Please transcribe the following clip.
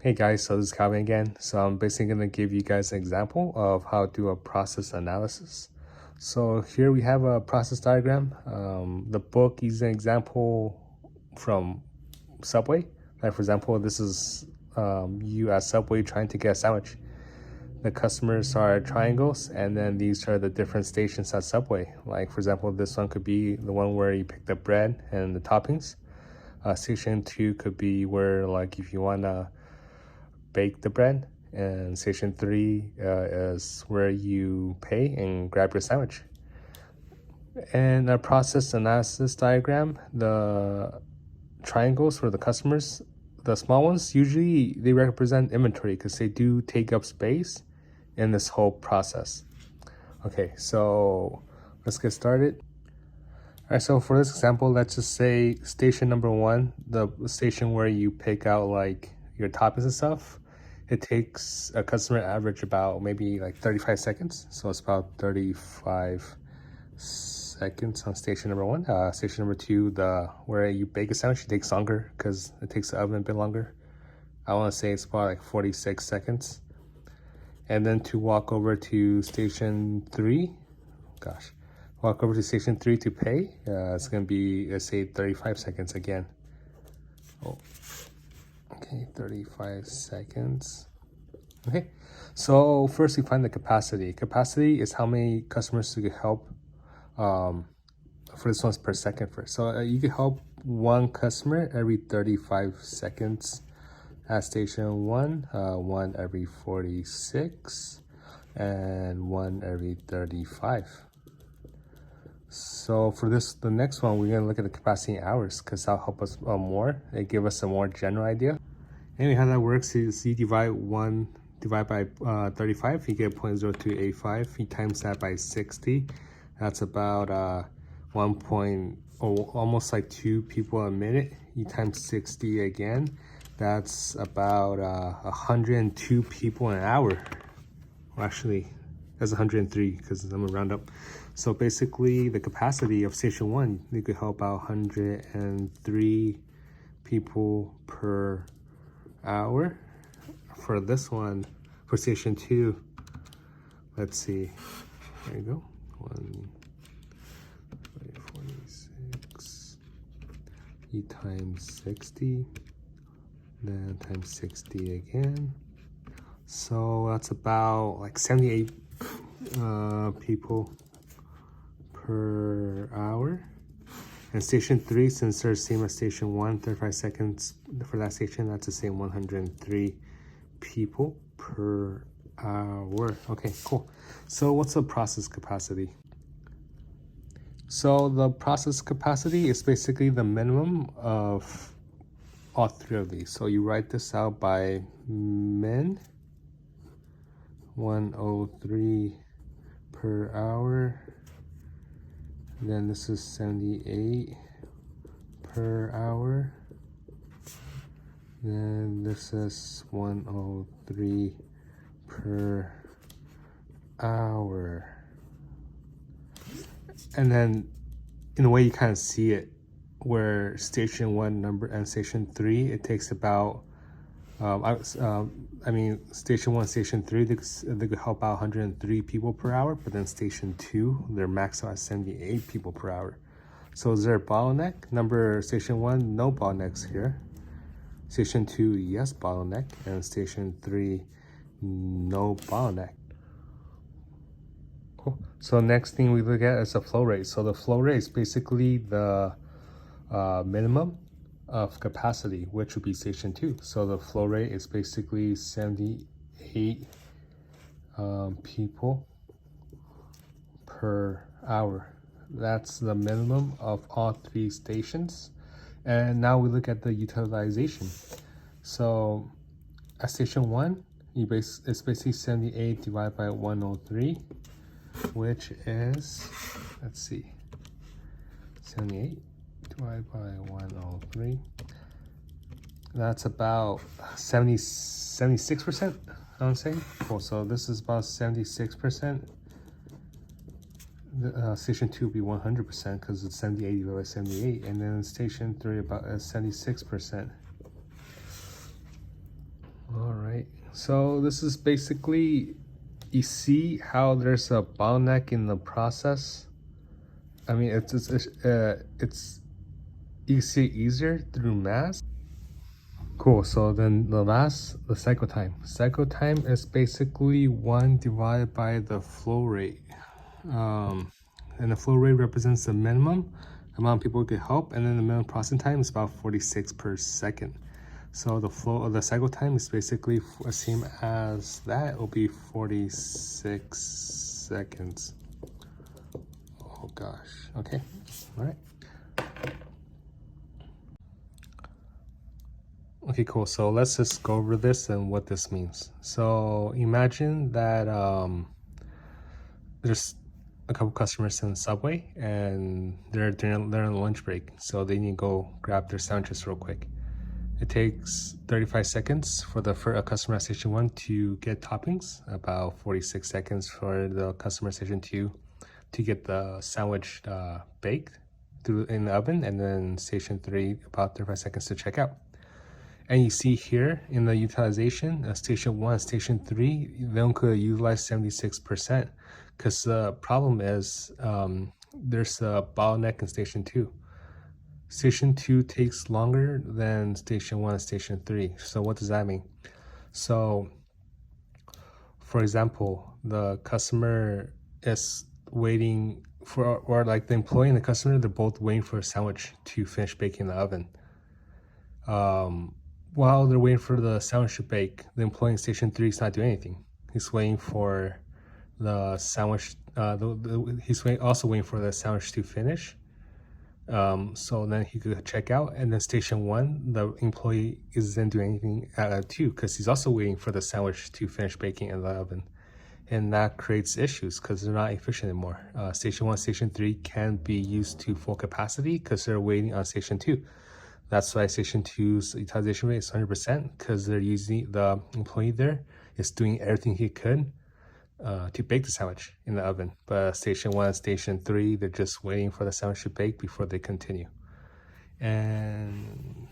Hey guys, so this is Calvin again. So I'm basically going to give you guys an example of how to do a process analysis. So here we have a process diagram. The book is an example from Subway. Like for example, this is you at Subway trying to get a sandwich. The customers are triangles, and then these are the different stations at Subway. Like for example, this one could be the one where you pick the bread and the toppings. Station 2 could be where, like, if you want to bake the bread, and station 3 is where you pay and grab your sandwich. And a process analysis diagram, the triangles for the customers, the small ones, usually they represent inventory because they do take up space in this whole process. Okay, so let's get started. All right, so for this example, let's just say station number 1, the station where you pick out like your toppings and stuff, it takes a customer average about maybe like 35 seconds. So it's about 35 seconds on station number 1. Station number 2, the where you bake a sandwich, it takes longer because it takes the oven a bit longer. I want to say it's about like 46 seconds. And then to walk over to station 3, walk over to station 3 to pay, it's going to be, let's say, 35 seconds again. Oh, okay, 35 seconds. Okay, so first we find the capacity. Capacity is how many customers you could help. For this one's per second first. So you could help one customer every 35 seconds at station 1, 1 every 46, and 1 every 35. So for this, the next one, we're gonna look at the capacity in hours because that'll help us more. It give us a more general idea. Anyway, how that works is you divide by 35, you get 0.0285. You times that by 60. That's about almost like 2 people a minute. You times 60 again. That's about 102 people an hour. Well, actually, that's 103 because I'm gonna round up. So basically, the capacity of station 1, you could help out 103 people per hour. For this one, for station 2, let's see. There you go. 46. You times 60, then times 60 again. So that's about like 78 people per hour. And station 3, since they're the same as station 1, 35 seconds for that station, that's the same, 103 people per hour. Okay, cool. So what's the process capacity? So the process capacity is basically the minimum of all 3 of these. So you write this out by min 103 per hour. Then this is 78 per hour. Then this is 103 per hour. And then in a way you kind of see it where station 1 number and station 3, it takes about station 1, station 3, they could help out 103 people per hour, but then station 2, they're maxed out at 78 people per hour. So is there a bottleneck? Station 1, no bottlenecks here. Station 2, yes, bottleneck. And station 3, no bottleneck. Cool. So next thing we look at is the flow rate. So the flow rate is basically the minimum of capacity, which would be station 2. So the flow rate is basically 78 people per hour. That's the minimum of all 3 stations. And now we look at the utilization. So at station 1, it's basically 78 divided by 103, which is, let's see, 78 divided by 103. That's about 76%, I would say. Cool, so this is about 76%. Station 2 will be 100% because it's 78 divided by 78. And then station 3 about 76%. All right. So this is basically, you see how there's a bottleneck in the process. I mean, it's you see it easier through mass. Cool. So then the cycle time. Cycle time is basically 1 divided by the flow rate. And the flow rate represents the minimum amount of people who could help, and then the minimum processing time is about 46 per second. So the flow of the cycle time is basically the same as that. It will be 46 seconds. Oh gosh. Okay. All right. Okay, cool. So let's just go over this and what this means. So imagine that there's a couple customers in the subway and they're on lunch break, so they need to go grab their sandwiches real quick. It takes 35 seconds for the customer at station 1 to get toppings, about 46 seconds for the customer at station 2 to get the sandwich baked in the oven, and then station 3 about 35 seconds to check out. And you see here in the utilization, station 1, station 3, they only could utilize 76%, because the problem is there's a bottleneck in station 2. Station 2 takes longer than station 1 and station 3. So what does that mean? So, for example, the customer is waiting for, or like the employee and the customer, they're both waiting for a sandwich to finish baking in the oven. While they're waiting for the sandwich to bake, the employee in station 3 is not doing anything. He's waiting for the sandwich. He's also waiting for the sandwich to finish. So then he could check out, and then station 1, the employee isn't doing anything too, because he's also waiting for the sandwich to finish baking in the oven. And that creates issues because they're not efficient anymore. Station 1, station 3 can be used to full capacity because they're waiting on station 2. That's why station 2's utilization rate is 100%, because they're using, the employee there is doing everything he could to bake the sandwich in the oven. But station 1 and station 3, they're just waiting for the sandwich to bake before they continue. And